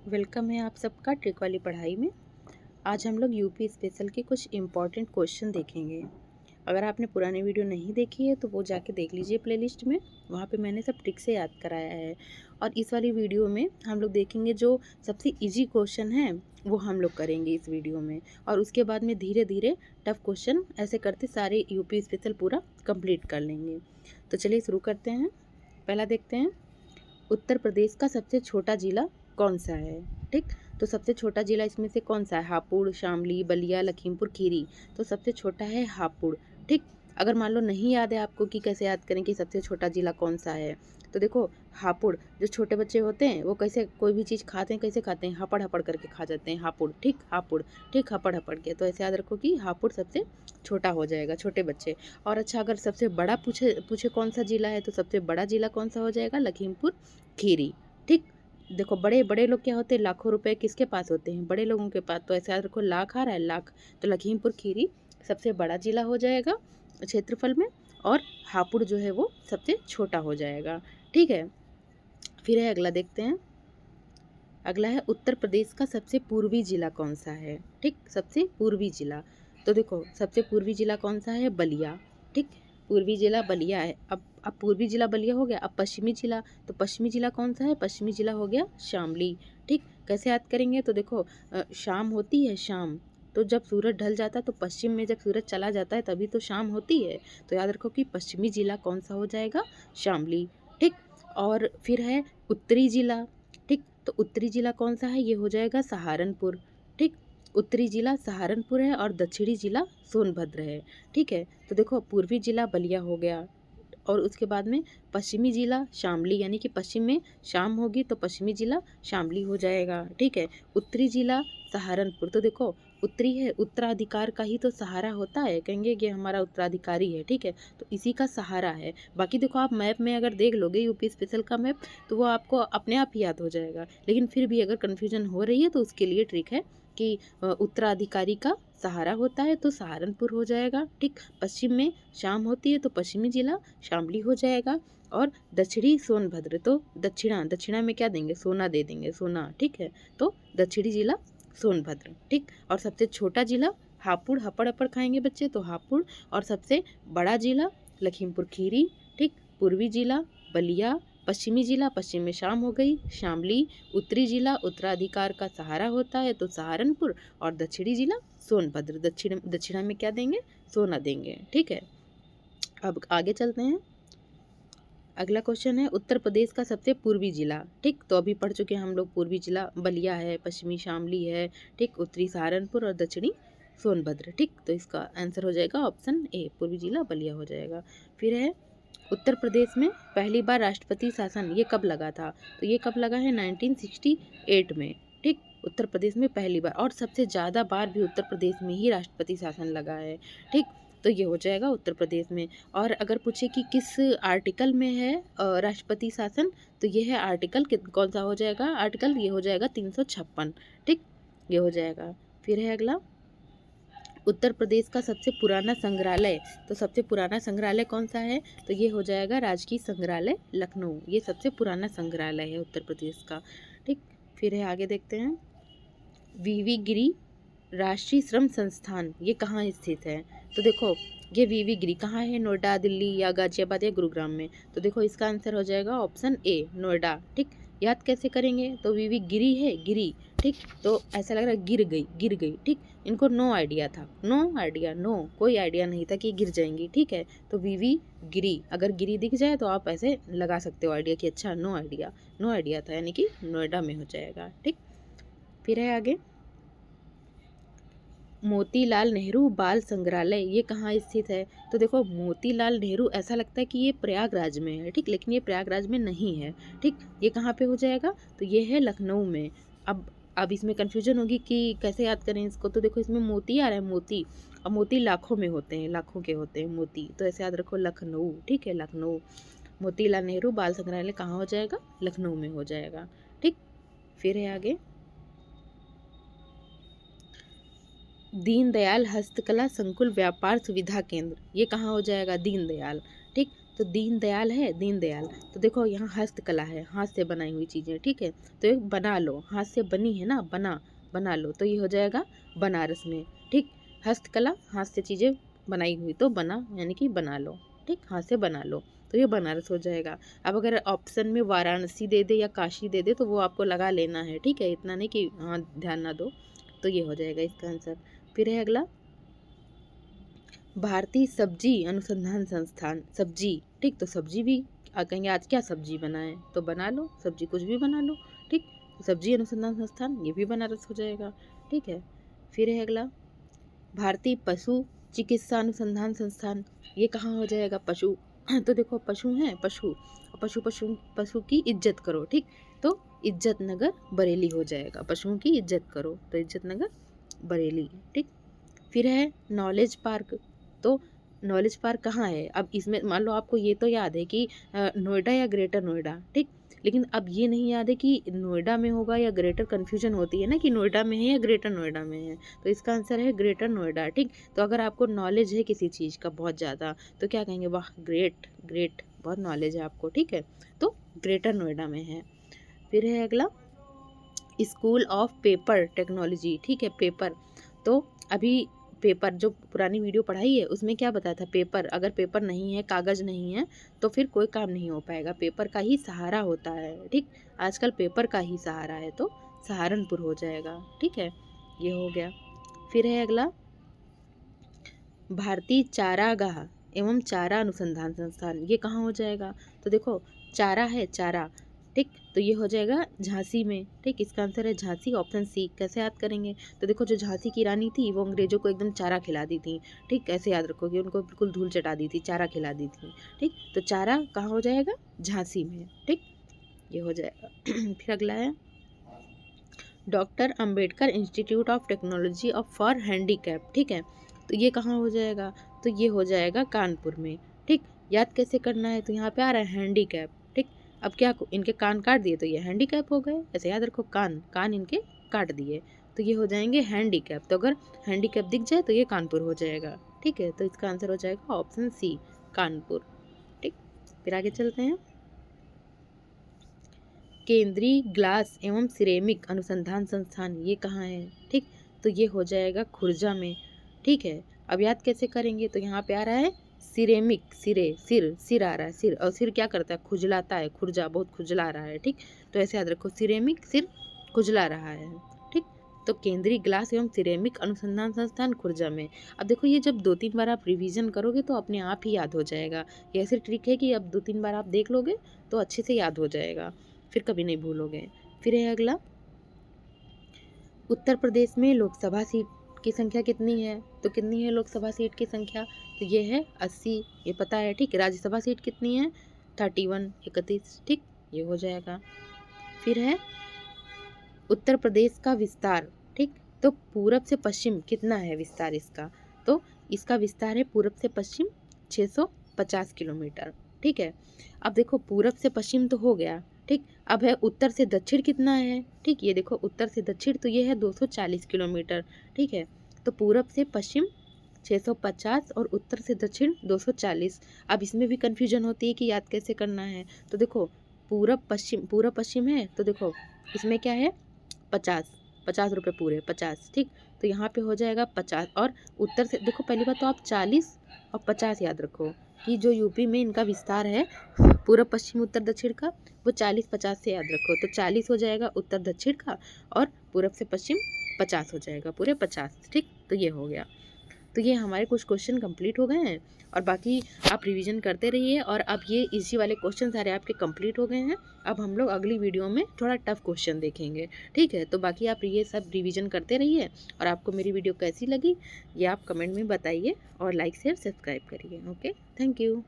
Welcome है आप सबका ट्रिक वाली पढ़ाई में। आज हम लोग यूपी स्पेशल के कुछ इम्पॉर्टेंट क्वेश्चन देखेंगे। अगर आपने पुरानी वीडियो नहीं देखी है तो वो जाके देख लीजिए प्लेलिस्ट में, वहाँ पे मैंने सब ट्रिक से याद कराया है। और इस वाली वीडियो में हम लोग देखेंगे जो सबसे इजी क्वेश्चन है वो हम लोग करेंगे इस वीडियो में, और उसके बाद में धीरे धीरे टफ क्वेश्चन ऐसे करते सारे यूपी स्पेशल पूरा कंप्लीट कर लेंगे। तो चलिए शुरू करते हैं। पहला देखते हैं, उत्तर प्रदेश का सबसे छोटा जिला कौन सा है। ठीक, तो सबसे छोटा जिला इसमें से कौन सा है? हापुड़, शामली, बलिया, लखीमपुर खीरी। तो सबसे छोटा है हापुड़। ठीक, अगर मान लो नहीं याद है आपको कि कैसे याद करें कि सबसे छोटा जिला कौन सा है, तो देखो हापुड़, जो छोटे बच्चे होते हैं वो कैसे कोई भी चीज़ खाते हैं, कैसे खाते हैं? हपड़ हपड़ करके खा जाते हैं। हापुड़, ठीक, हापुड़, ठीक, हपड़ हपड़ के। तो ऐसे याद रखो कि हापुड़ सबसे छोटा हो जाएगा, छोटे बच्चे। और अच्छा, अगर सबसे बड़ा पूछे पूछे कौन सा जिला है, तो सबसे बड़ा जिला कौन सा हो जाएगा? लखीमपुर खीरी। ठीक, देखो बड़े बड़े लोग क्या होते हैं, लाखों रुपए किसके पास होते हैं? बड़े लोगों के पास। तो ऐसे याद रखो, लाख आ रहा है, लाख। तो लखीमपुर खीरी सबसे बड़ा जिला हो जाएगा क्षेत्रफल में, और हापुड़ जो है वो सबसे छोटा हो जाएगा। ठीक है, फिर है अगला देखते हैं। अगला है, उत्तर प्रदेश का सबसे पूर्वी जिला कौन सा है। ठीक, सबसे पूर्वी जिला। तो देखो सबसे पूर्वी जिला कौन सा है? बलिया। ठीक, पूर्वी जिला बलिया है। अब पूर्वी जिला बलिया हो गया। अब पश्चिमी जिला, तो पश्चिमी जिला कौन सा है? पश्चिमी जिला हो गया शामली। ठीक, कैसे याद करेंगे? तो देखो शाम होती है, शाम, तो जब सूरज ढल जाता है तो पश्चिम में जब सूरज चला जाता है तभी तो शाम होती है। तो याद रखो कि पश्चिमी जिला कौन सा हो जाएगा? शामली। ठीक, और फिर है उत्तरी जिला। ठीक, तो उत्तरी जिला कौन सा है? ये हो जाएगा सहारनपुर। ठीक, उत्तरी जिला सहारनपुर है और दक्षिणी जिला सोनभद्र है। ठीक है, तो देखो पूर्वी जिला बलिया हो गया, और उसके बाद में पश्चिमी जिला शामली, यानी कि पश्चिम में शाम होगी तो पश्चिमी जिला शामली हो जाएगा। ठीक है, उत्तरी जिला सहारनपुर। तो देखो उत्तरी है, उत्तराधिकार का ही तो सहारा होता है, कहेंगे कि हमारा उत्तराधिकारी है। ठीक है, तो इसी का सहारा है। बाकी देखो आप मैप में अगर देख लोगे यूपी स्पेशल का मैप, तो वो आपको अपने आप ही याद हो जाएगा। लेकिन फिर भी अगर कन्फ्यूजन हो रही है तो उसके लिए ट्रिक है कि उत्तराधिकारी का सहारा होता है तो सहारनपुर हो जाएगा। ठीक, पश्चिम में शाम होती है तो पश्चिमी जिला शामली हो जाएगा, और दक्षिणी सोनभद्र, तो दक्षिणा, दक्षिणा में क्या देंगे? सोना दे देंगे, सोना। ठीक है, तो दक्षिणी जिला सोनभद्र। ठीक, और सबसे छोटा जिला हापुड़, हपड़ हपड़ खाएंगे बच्चे तो हापुड़, और सबसे बड़ा जिला लखीमपुर खीरी। ठीक, पूर्वी जिला बलिया, पश्चिमी जिला, पश्चिम में शाम हो गई, शामली, उत्तरी जिला उत्तराधिकार का सहारा होता है तो सहारनपुर, और दक्षिणी जिला सोनभद्र, दक्षिणा में क्या देंगे? सोना देंगे। ठीक है, अब आगे चलते हैं। अगला क्वेश्चन है, उत्तर प्रदेश का सबसे पूर्वी जिला। ठीक, तो अभी पढ़ चुके हैं हम लोग, पूर्वी जिला बलिया है, पश्चिमी शामली है, ठीक, उत्तरी सहारनपुर और दक्षिणी सोनभद्र। ठीक, तो इसका आंसर हो जाएगा ऑप्शन ए, पूर्वी जिला बलिया हो जाएगा। फिर है, उत्तर प्रदेश में पहली बार राष्ट्रपति शासन ये कब लगा था? तो ये कब लगा है? 1968 में। ठीक, उत्तर प्रदेश में पहली बार, और सबसे ज़्यादा बार भी उत्तर प्रदेश में ही राष्ट्रपति शासन लगा है। ठीक, तो ये हो जाएगा उत्तर प्रदेश में। और अगर पूछे कि किस आर्टिकल में है राष्ट्रपति शासन, तो ये है आर्टिकल कौन सा हो जाएगा? आर्टिकल ये हो जाएगा 356। ठीक, ये हो जाएगा। फिर है अगला, उत्तर प्रदेश का सबसे पुराना संग्रहालय। तो सबसे पुराना संग्रहालय कौन सा है? तो ये हो जाएगा राजकीय संग्रहालय लखनऊ, ये सबसे पुराना संग्रहालय है उत्तर प्रदेश का। ठीक, फिर है आगे देखते हैं, वीवी गिरी राष्ट्रीय श्रम संस्थान ये कहाँ स्थित है? तो देखो ये वीवी गिरी कहाँ है? नोएडा, दिल्ली या गाजियाबाद या गुरुग्राम में। तो देखो इसका आंसर हो जाएगा ऑप्शन ए, नोएडा। ठीक, याद कैसे करेंगे? तो वीवी गिरी है, गिरी। ठीक, तो ऐसा लग रहा है गिर गई, गिर गई। ठीक, इनको नो आइडिया था, नो आइडिया, नो कोई आइडिया नहीं था कि गिर जाएंगी। ठीक है, तो वीवी गिरी, अगर गिरी दिख जाए तो आप ऐसे लगा सकते हो आइडिया कि अच्छा नो आइडिया, नो आइडिया था, यानी कि नोएडा में हो जाएगा। ठीक, फिर है आगे, मोतीलाल नेहरू बाल संग्रहालय ये कहाँ स्थित है? तो देखो मोतीलाल नेहरू ऐसा लगता है कि ये प्रयागराज में है। ठीक, लेकिन ये प्रयागराज में नहीं है। ठीक, ये कहाँ पे हो जाएगा? तो ये है लखनऊ में। अब इसमें कन्फ्यूजन होगी कि कैसे याद करें इसको। तो देखो इसमें मोती आ रहा है, मोती, अब मोती लाखों में होते हैं, लाखों के होते हैं मोती, तो ऐसे याद रखो लखनऊ। ठीक है, लखनऊ, मोतीलाल नेहरू बाल संग्रहालय कहाँ हो जाएगा? लखनऊ में हो जाएगा। ठीक, फिर है आगे, दीनदयाल हस्तकला संकुल व्यापार सुविधा केंद्र ये कहाँ हो जाएगा? दीनदयाल। ठीक, तो दीन दयाल है, दीन दयाल। तो देखो यहाँ हस्तकला है, हाथ से बनाई हुई चीज़ें, ठीक है। तो एक बना लो, हाथ से बनी है ना, बना लो, तो ये हो जाएगा बनारस में, ठीक। हस्तकला, हाथ से चीज़ें बनाई हुई, तो बना यानी कि बना लो, ठीक, हाथ से बना लो, तो ये बनारस हो जाएगा। अब अगर ऑप्शन में वाराणसी दे दे या काशी दे दे तो वो आपको लगा लेना है, ठीक है, इतना नहीं कि हाँ ध्यान ना दो। तो ये हो जाएगा इसका आंसर। फिर है अगला, भारतीय सब्जी अनुसंधान संस्थान, सब्जी, ठीक। तो सब्जी भी कहेंगे आज क्या सब्जी बनाए, तो बना लो, सब्जी कुछ भी बना लो, ठीक। तो सब्जी अनुसंधान संस्थान, ये भी बनारस हो जाएगा, ठीक है। फिर है अगला, भारतीय पशु चिकित्सा अनुसंधान संस्थान, ये कहाँ हो जाएगा, पशु। तो देखो पशु हैं, पशु की इज्जत करो, ठीक। तो इज्जत नगर बरेली हो जाएगा, पशुओं की इज्जत करो, तो इज्जत नगर बरेली, ठीक। फिर है नॉलेज पार्क, तो नॉलेज पार्क कहाँ है। अब इसमें मान लो आपको ये तो याद है कि नोएडा या ग्रेटर नोएडा, ठीक। लेकिन अब ये नहीं याद है कि नोएडा में होगा या ग्रेटर, कन्फ्यूजन होती है ना कि नोएडा में है या ग्रेटर नोएडा में है। तो इसका आंसर है ग्रेटर नोएडा, ठीक। तो अगर आपको नॉलेज है किसी चीज़ का बहुत ज़्यादा तो क्या कहेंगे, वाह ग्रेट ग्रेट, बहुत नॉलेज है आपको, ठीक है। तो ग्रेटर नोएडा में है। फिर है अगला, स्कूल ऑफ पेपर टेक्नोलॉजी, ठीक है, पेपर। तो अभी पेपर जो पुरानी वीडियो पढ़ाई है उसमें क्या बताया था, पेपर, अगर पेपर नहीं है, कागज़ नहीं है तो फिर कोई काम नहीं हो पाएगा, पेपर का ही सहारा होता है, ठीक। आजकल पेपर का ही सहारा है, तो सहारनपुर हो जाएगा, ठीक है, ये हो गया। फिर है अगला, भारतीय चारागाह एवं चारा अनुसंधान संस्थान, ये कहाँ हो जाएगा। तो देखो चारा है, चारा, ठीक। तो ये हो जाएगा झांसी में, ठीक। इसका आंसर है झांसी, ऑप्शन सी। कैसे याद करेंगे, तो देखो जो झांसी की रानी थी वो अंग्रेजों को एकदम चारा खिला दी थी, ठीक। ऐसे याद रखोगे, उनको बिल्कुल धूल चटा दी थी, चारा खिला दी थी, ठीक। तो चारा कहाँ हो जाएगा, झांसी में, ठीक, ये हो जाएगा। फिर अगला है, doctor Ambedkar institute of technology of for handicap, ठीक है। तो ये कहाँ हो जाएगा, तो ये हो जाएगा कानपुर में, ठीक। याद कैसे करना है, तो यहाँ पे आ रहा है हैंडीकैप, ठीक। अब क्या इनके कान काट दिए तो ये हैंडीकैप हो गए, ऐसे याद रखो, कान इनके काट दिए तो ये हो जाएंगे हैंडीकैप। तो अगर हैंडीकैप दिख जाए तो ये कानपुर हो जाएगा, ठीक है। तो इसका आंसर हो जाएगा ऑप्शन सी, कानपुर, ठीक। फिर आगे चलते हैं, केंद्रीय ग्लास एवं सिरेमिक अनुसंधान संस्थान, ये कहाँ है, ठीक। तो ये हो जाएगा खुर्जा में, ठीक है। अब याद कैसे करेंगे, तो यहाँ पे आ रहा है सिरेमिक, सिर आ रहा है, सिर, और सिर क्या करता है, खुजलाता है, खुर्जा बहुत खुजला रहा है, ठीक। तो ऐसे याद रखो, सिरेमिक, सिर खुजला रहा है, ठीक। तो केंद्रीय ग्लास एवं सिरेमिक अनुसंधान संस्थान खुर्जा में। अब देखो ये जब 2-3 बार आप रिवीजन करोगे तो अपने आप ही याद हो जाएगा। ये ऐसी ट्रिक है कि अब 2-3 बार आप देख लोगे तो अच्छे से याद हो जाएगा, फिर कभी नहीं भूलोगे। फिर है अगला, उत्तर प्रदेश में लोकसभा सीट की संख्या कितनी है, तो कितनी है लोकसभा सीट की संख्या, तो ये है 80, ये पता है, ठीक। राज्यसभा सीट कितनी है, 31, 31, ठीक, ये हो जाएगा। फिर है उत्तर प्रदेश का विस्तार, ठीक। तो पूरब से पश्चिम कितना है विस्तार इसका, तो इसका विस्तार है पूरब से पश्चिम 650 किलोमीटर, ठीक है। अब देखो पूरब से पश्चिम तो हो गया, ठीक। अब है उत्तर से दक्षिण कितना है, ठीक। ये देखो उत्तर से दक्षिण तो ये है 240 किलोमीटर, ठीक है। तो पूरब से पश्चिम 650 और उत्तर से दक्षिण 240। अब इसमें भी कन्फ्यूजन होती है कि याद कैसे करना है, तो देखो पूरब पश्चिम है, तो देखो इसमें क्या है 50 रुपये पूरे 50, ठीक। तो यहाँ पे हो जाएगा 50, और उत्तर से देखो पहली बात तो आप 40 और 50 याद रखो कि जो यूपी में इनका विस्तार है पूर्व पश्चिम उत्तर दक्षिण का, वो 40-50 से याद रखो, तो 40 हो जाएगा उत्तर दक्षिण का और पूरब से पश्चिम 50 हो जाएगा, पूरे 50, ठीक। तो ये हो गया। तो ये हमारे कुछ क्वेश्चन कंप्लीट हो गए हैं और बाकी आप रिवीजन करते रहिए, और अब ये इजी वाले क्वेश्चन सारे आपके कंप्लीट हो गए हैं। अब हम लोग अगली वीडियो में थोड़ा टफ क्वेश्चन देखेंगे, ठीक है। तो बाकी आप ये सब रिवीजन करते रहिए, और आपको मेरी वीडियो कैसी लगी ये आप कमेंट में बताइए, और लाइक शेयर सब्सक्राइब करिए। Okay, thank you.